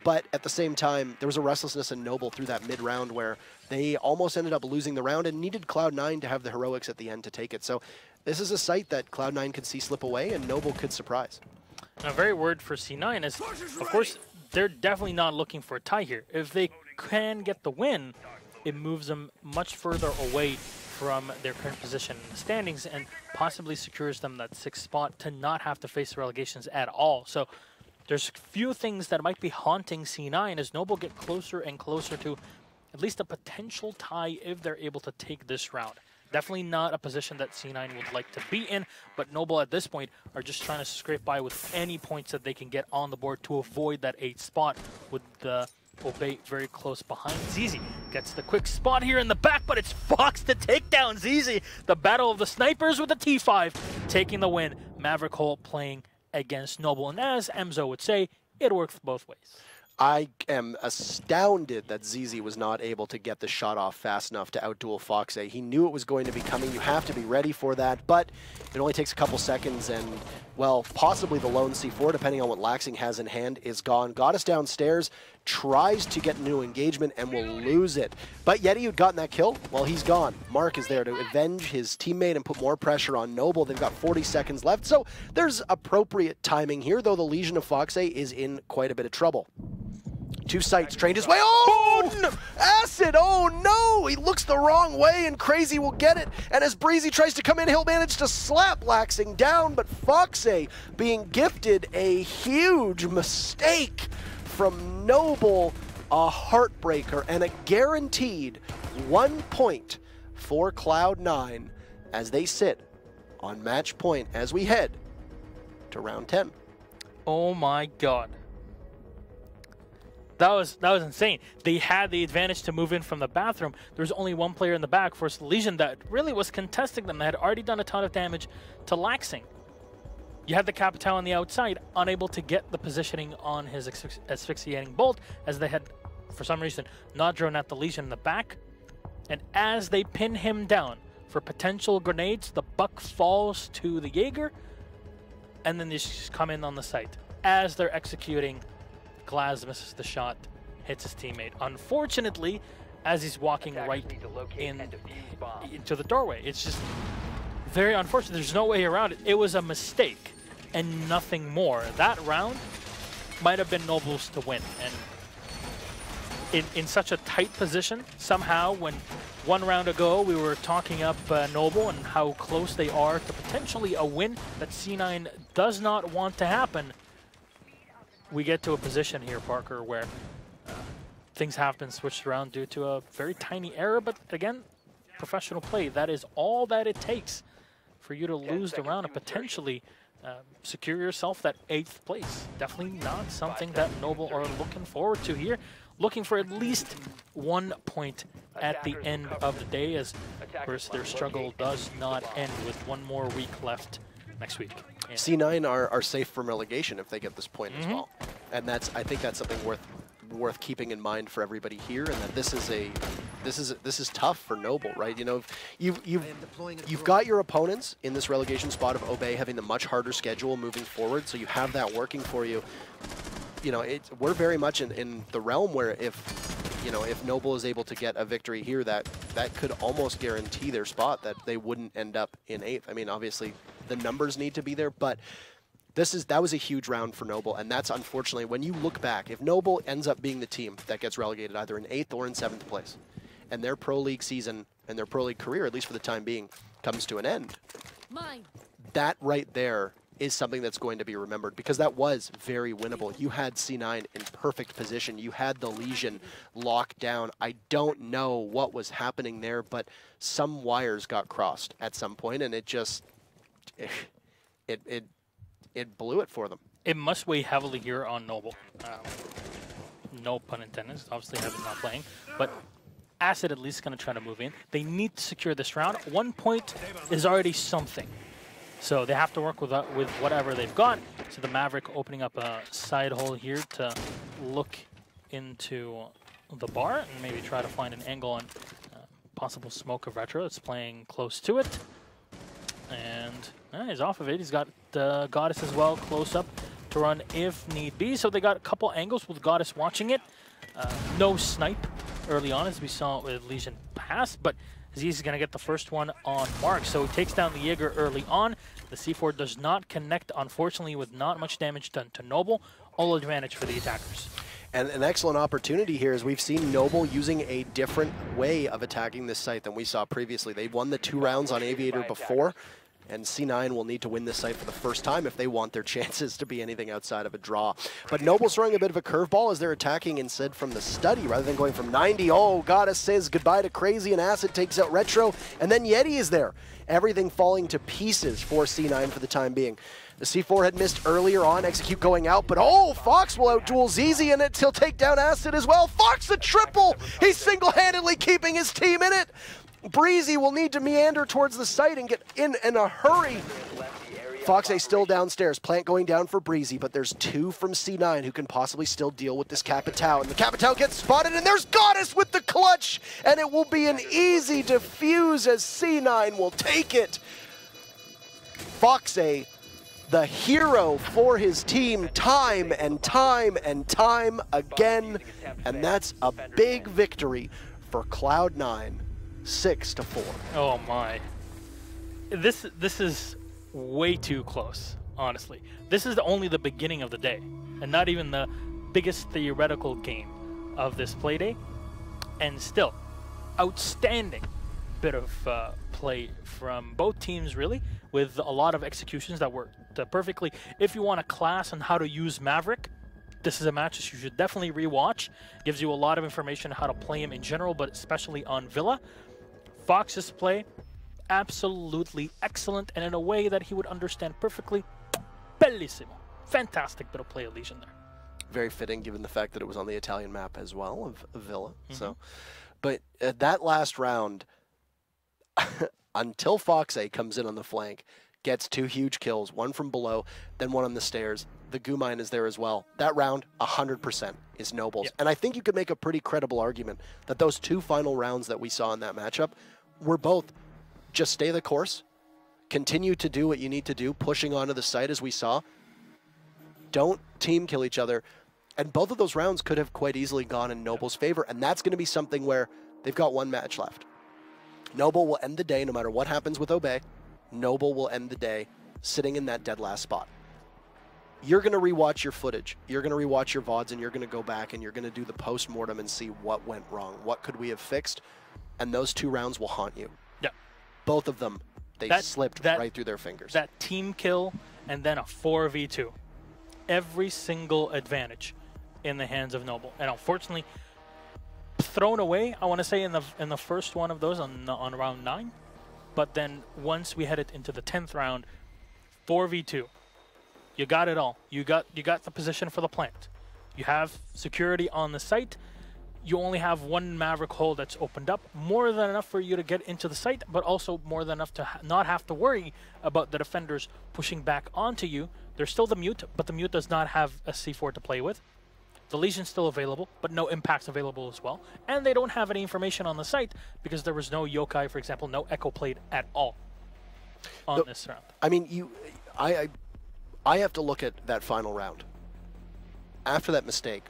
Speaker 2: But at the same time, there was a restlessness in Noble through that mid-round where they almost ended up losing the round and needed Cloud9 to have the heroics at the end to take it. So this is a site that Cloud9 could see slip away and Noble could surprise.
Speaker 1: And a very word for C9 is, of course, they're definitely not looking for a tie here. If they can get the win, it moves them much further away from their current position in the standings and possibly secures them that 6th spot to not have to face relegations at all. So there's few things that might be haunting C9 as Noble get closer and closer to at least a potential tie if they're able to take this round. Definitely not a position that C9 would like to be in, but Noble at this point are just trying to scrape by with any points that they can get on the board to avoid that 8th spot with the Obey very close behind. ZZ gets the quick spot here in the back, but it's Fox to take down ZZ. The battle of the snipers with the T5 taking the win. Maverick Holt playing against Noble, and as Emzo would say, it works both ways.
Speaker 2: I am astounded that ZZ was not able to get the shot off fast enough to outduel Fox A. He knew it was going to be coming. You have to be ready for that, but it only takes a couple seconds and, well, possibly the lone C4, depending on what Laxing has in hand, is gone. Got us downstairs, tries to get into engagement and will lose it. But Yeti, who'd gotten that kill, well, he's gone. Mark is there to avenge his teammate and put more pressure on Noble. They've got 40 seconds left, so there's appropriate timing here, though the Legion of Fox A is in quite a bit of trouble. Two sites trained his way. Oh, no! Acid! Oh no! He looks the wrong way and Crazy will get it. And as Breezy tries to come in, he'll manage to slap Laxing down, but Fox A being gifted a huge mistake from Noble, a heartbreaker, and a guaranteed 1 point for Cloud9 as they sit on match point as we head to round 10.
Speaker 1: Oh my god. That was insane. They had the advantage to move in from the bathroom. There was only one player in the back for Legion that really was contesting them. They had already done a ton of damage to Laxing. You had the Capital on the outside, unable to get the positioning on his asphyxiating bolt, as they had, for some reason, not drawn at the Legion in the back. And as they pin him down for potential grenades, the buck falls to the Jaeger, and then they just come in on the site. As they're executing, Glaz misses the shot, hits his teammate. Unfortunately, as he's walking right into the doorway, it's just very unfortunate. There's no way around it. It was a mistake and nothing more. That round might have been Noble's to win. And in such a tight position, somehow, when one round ago we were talking up Noble and how close they are to potentially a win that C9 does not want to happen, we get to a position here, Parker, where things have been switched around due to a very tiny error, but again, professional play. That is all that it takes for you to lose the round and potentially secure yourself that 8th place. Definitely not something that Noble are looking forward to here. Looking for at least 1 point at the end of the day, as of course their struggle does not end with one more week left next week. Yeah.
Speaker 2: C9 are safe from relegation if they get this point as well, and I think that's something worth keeping in mind for everybody here, and that this is tough for Noble, right? You know, you've got your opponents in this relegation spot of Obey having the much harder schedule moving forward, so you have that working for you. You know, we're very much in the realm where if Noble is able to get a victory here, that could almost guarantee their spot, that they wouldn't end up in 8th. I mean, obviously the numbers need to be there, but that was a huge round for Noble, and that's unfortunately, when you look back, if Noble ends up being the team that gets relegated either in 8th or in 7th place, and their Pro League season and their Pro League career, at least for the time being, comes to an end, that right there is something that's going to be remembered, because that was very winnable. You had C9 in perfect position. You had the Legion locked down. I don't know what was happening there, but some wires got crossed at some point, and it just it blew it for them.
Speaker 1: It must weigh heavily here on Noble. No pun intended. Obviously, Heaven's not playing, but Acid at least going to try to move in. They need to secure this round. 1 point is already something. So they have to work with whatever they've got. So the Maverick opening up a side hole here to look into the bar and maybe try to find an angle on possible smoke of Retro. It's playing close to it. And he's off of it. He's got the Goddess as well close up to run if need be. So they got a couple angles with Goddess watching it. No snipe early on as we saw with Legion pass, but Aziz going to get the first one on mark. So he takes down the Jaeger early on. The C4 does not connect, unfortunately, with not much damage done to Noble. All advantage for the attackers.
Speaker 2: And an excellent opportunity here is we've seen Noble using a different way of attacking this site than we saw previously. They won the 2 rounds on Aviator before, and C9 will need to win this site for the first time if they want their chances to be anything outside of a draw. But Noble's throwing a bit of a curveball as they're attacking instead from the study rather than going from 90. Oh, Goddess says goodbye to Crazy, and Acid takes out Retro, and then Yeti is there. Everything falling to pieces for C9 for the time being. The C4 had missed earlier on, Execute going out, but oh, Fox will out-duel ZZ in it. He'll take down Acid as well. Fox a triple! He's single-handedly keeping his team in it. Breezy will need to meander towards the site and get in a hurry. Foxay still downstairs. Plant going down for Breezy, but there's 2 from C9 who can possibly still deal with this Capitao. And the Capitao gets spotted, and there's Goddess with the clutch! And it will be an easy defuse as C9 will take it. Foxay, the hero for his team time and time and time again. And that's a big victory for Cloud9. 6-4.
Speaker 1: Oh my. This is way too close, honestly. This is only the beginning of the day, and not even the biggest theoretical game of this play day. And still, outstanding bit of play from both teams, really, with a lot of executions that worked perfectly. If you want a class on how to use Maverick, this is a match that you should definitely rewatch. Gives you a lot of information on how to play him in general, but especially on Villa. Fox's play, absolutely excellent, and in a way that he would understand perfectly. Bellissimo. Fantastic bit of play of Legion there.
Speaker 2: Very fitting, given the fact that it was on the Italian map as well of Villa. So, but that last round, until Foxay comes in on the flank, gets 2 huge kills, 1 from below, then 1 on the stairs. The goo mine is there as well. That round, 100% is Noble's. Yep. And I think you could make a pretty credible argument that those 2 final rounds that we saw in that matchup were both just stay the course, continue to do what you need to do, pushing onto the site as we saw. Don't team kill each other. And both of those rounds could have quite easily gone in Noble's favor. And that's going to be something where they've got 1 match left. Noble will end the day no matter what happens with Obey. Noble will end the day sitting in that dead last spot. You're going to rewatch your footage. You're going to rewatch your VODs, and you're going to go back and you're going to do the post-mortem and see what went wrong. What could we have fixed? And those 2 rounds will haunt you.
Speaker 1: Yeah.
Speaker 2: Both of them, they slipped right through their fingers.
Speaker 1: That team kill and then a 4v2. Every single advantage in the hands of Noble. And unfortunately, thrown away, I want to say, in the first one of those on round 9. But then once we headed into the 10th round, 4v2. You got it all. You got the position for the plant. You have security on the site. You only have 1 Maverick hole that's opened up. More than enough for you to get into the site, but also more than enough to not have to worry about the defenders pushing back onto you. There's still the mute, but the mute does not have a C4 to play with. The Legion's still available, but no impacts available as well. And they don't have any information on the site because there was no yokai, for example, no echo played at all on this round.
Speaker 2: I mean, I have to look at that final round. After that mistake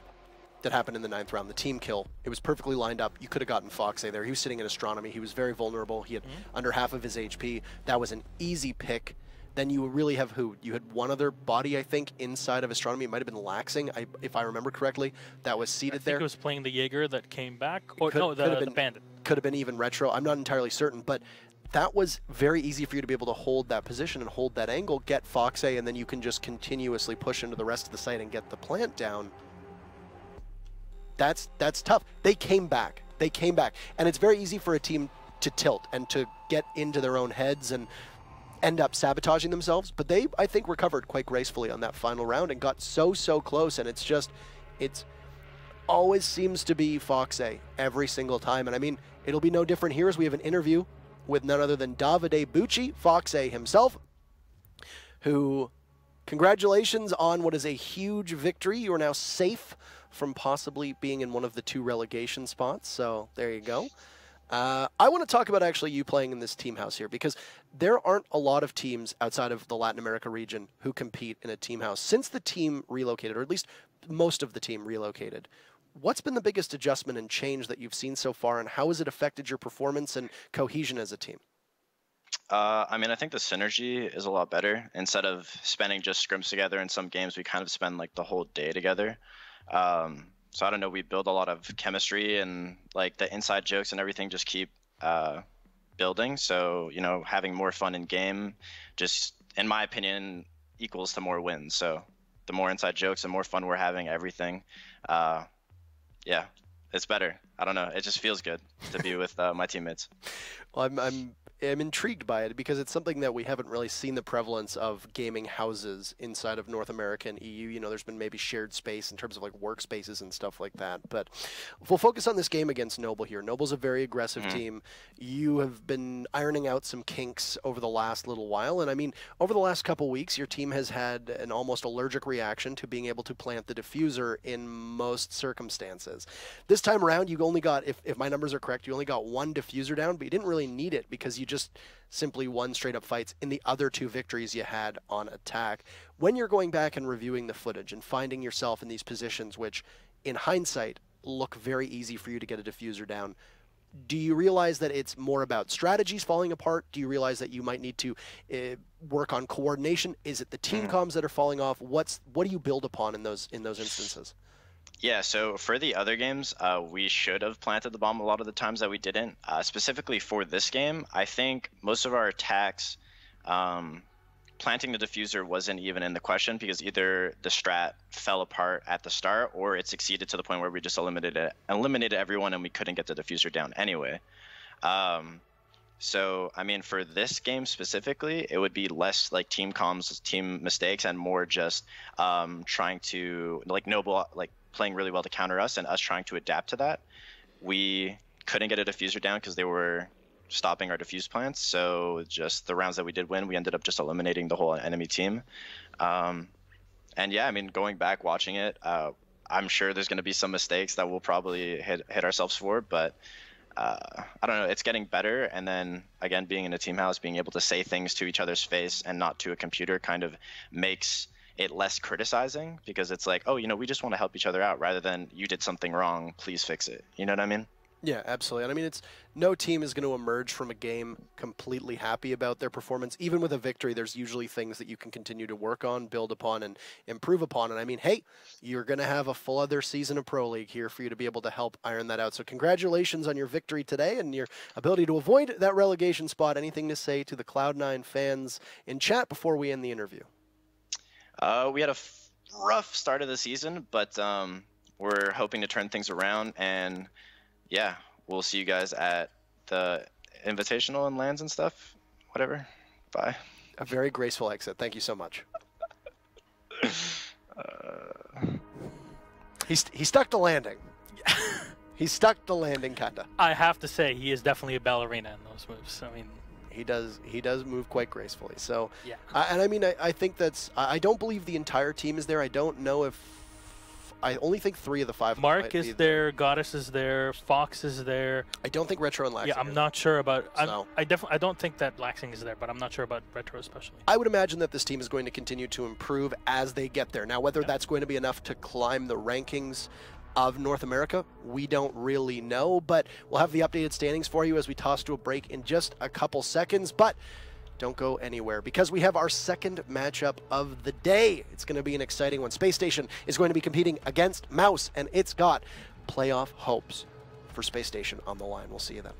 Speaker 2: that happened in the 9th round, the team kill, it was perfectly lined up. You could have gotten Foxay there. He was sitting in Astronomy. He was very vulnerable. He had under half of his HP. That was an easy pick. Then you really have who? You had 1 other body, I think, inside of Astronomy. It might have been Laxing, if I remember correctly, that was seated there.
Speaker 1: I think it was playing the Jaeger that came back. Or no, the Bandit.
Speaker 2: Could have been even Retro. I'm not entirely certain, but that was very easy for you to be able to hold that position and hold that angle, get Foxay, and then you can just continuously push into the rest of the site and get the plant down. That's tough. They came back. They came back. And it's very easy for a team to tilt and to get into their own heads and end up sabotaging themselves. But they, I think, recovered quite gracefully on that final round and got so close. And it's just, always seems to be Fox A every single time. And I mean, it'll be no different here as we have an interview with none other than Davide Bucci, Fox A himself, who, congratulations on what is a huge victory. You are now safe from possibly being in one of the 2 relegation spots. So there you go. I want to talk about actually you playing in this team house here, because there aren't a lot of teams outside of the Latin America region who compete in a team house. Since the team relocated, or at least most of the team relocated, what's been the biggest adjustment and change that you've seen so far, and how has it affected your performance and cohesion as a team?
Speaker 3: I mean, I think the synergy is a lot better. Instead of spending just scrims together in some games, we kind of spend like the whole day together. So I don't know, we build a lot of chemistry, and like the inside jokes and everything just keep building. So, you know, having more fun in game, just in my opinion, equals to more wins. So the more inside jokes and more fun we're having, everything, yeah, it's better. I don't know, it just feels good to be with my teammates.
Speaker 2: Well, I'm intrigued by it because it's something that we haven't really seen the prevalence of gaming houses inside of North America and EU. You know, there's been maybe shared space in terms of like workspaces and stuff like that. But we'll focus on this game against Noble here. Noble's a very aggressive team. You have been ironing out some kinks over the last little while. And I mean, over the last couple weeks, your team has had an almost allergic reaction to being able to plant the diffuser in most circumstances. This time around, you only got, if my numbers are correct, you only got 1 diffuser down, but you didn't really need it because you just simply won straight up fights in the other 2 victories you had on attack. When you're going back and reviewing the footage and finding yourself in these positions, which in hindsight look very easy for you to get a diffuser down, do you realize that it's more about strategies falling apart? Do you realize that you might need to work on coordination? Is it the team comms that are falling off? What do you build upon in those instances?
Speaker 3: Yeah, so for the other games, we should have planted the bomb a lot of the times that we didn't. Specifically for this game, I think most of our attacks, planting the diffuser wasn't even in the question, because either the strat fell apart at the start or it succeeded to the point where we just eliminated everyone and we couldn't get the diffuser down anyway. So, I mean, for this game specifically, it would be less like team comms, team mistakes, and more just trying to, like, Noble, like, playing really well to counter us and us trying to adapt to that. We couldn't get a diffuser down because they were stopping our diffuse plants. So just the rounds that we did win, we ended up just eliminating the whole enemy team. And yeah, I mean, going back, watching it, I'm sure there's going to be some mistakes that we'll probably hit ourselves for, but I don't know, it's getting better. And then again, being in a team house, being able to say things to each other's face and not to a computer kind of makes it less criticizing, because it's like, oh, you know, we just want to help each other out rather than you did something wrong, please fix it. You know what I mean?
Speaker 2: Yeah, absolutely. And I mean, no team is going to emerge from a game completely happy about their performance. Even with a victory, there's usually things that you can continue to work on, build upon, and improve upon. And I mean, hey, you're going to have a full other season of Pro League here for you to be able to help iron that out. So congratulations on your victory today and your ability to avoid that relegation spot. Anything to say to the Cloud9 fans in chat before we end the interview?
Speaker 3: We had a rough start of the season, but we're hoping to turn things around, and yeah, we'll see you guys at the Invitational and lands and stuff. Whatever. Bye.
Speaker 2: A very graceful exit. Thank you so much. He stuck the landing. He stuck the landing, kinda.
Speaker 1: I have to say, he is definitely a ballerina in those moves. I mean,
Speaker 2: he does move quite gracefully. So
Speaker 1: yeah.
Speaker 2: And I mean, I think I don't believe the entire team is there. I don't know if I only think 3 of the 5.
Speaker 1: Mark is there, Goddess is there, Fox is there.
Speaker 2: I don't think Retro and Laxing.
Speaker 1: Yeah, I'm not sure about. I don't think that Laxing is there, but I'm not sure about Retro especially.
Speaker 2: I would imagine that this team is going to continue to improve as they get there. Now, whether that's going to be enough to climb the rankings of North America, we don't really know, but we'll have the updated standings for you as we toss to a break in just a couple seconds. But don't go anywhere, because we have our second matchup of the day. It's going to be an exciting one. Space Station is going to be competing against Mouse, and it's got playoff hopes for Space Station on the line. We'll see you then.